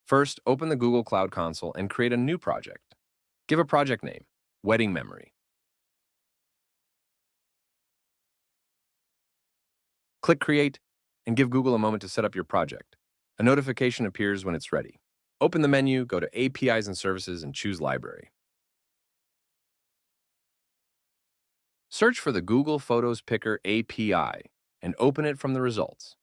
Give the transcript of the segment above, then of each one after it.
First, open the Google Cloud Console and create a new project. Give a project name, Wedding Memory. Click Create and give Google a moment to set up your project. A notification appears when it's ready. Open the menu, go to APIs and Services, and choose Library. Search for the Google Photos Picker API and open it from the results.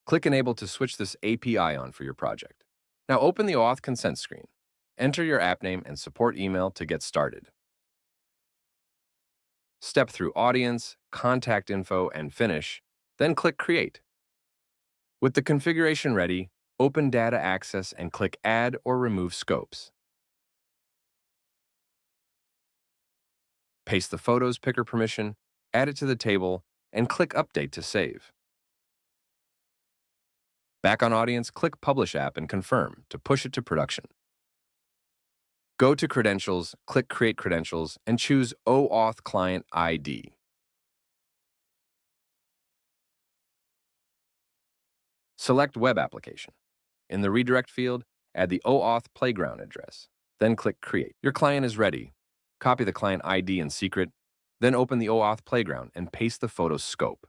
Click Enable to switch this API on for your project. Now open the OAuth consent screen. Enter your app name and support email to get started. Step through Audience, Contact Info, and Finish, then click Create. With the configuration ready, open Data Access and click Add or Remove Scopes. Paste the Photos Picker permission, add it to the table, and click Update to save. Back on Audience, click Publish App and confirm to push it to production. Go to Credentials, click Create Credentials, and choose OAuth Client ID. Select Web Application. In the Redirect field, add the OAuth Playground address. Then click Create. Your client is ready. Copy the client ID and secret, then open the OAuth Playground and paste the photo scope.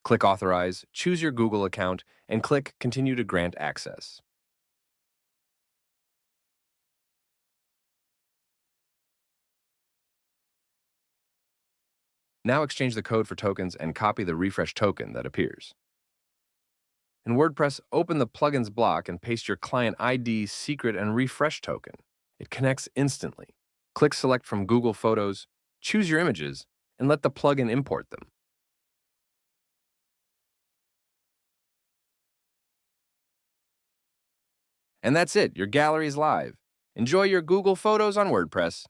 Click Authorize, choose your Google account, and click Continue to grant access. Now exchange the code for tokens and copy the refresh token that appears. In WordPress, open the Plugins block and paste your client ID, secret, and refresh token. It connects instantly. Click Select from Google Photos, choose your images, and let the plugin import them. And that's it, your gallery is live. Enjoy your Google Photos on WordPress.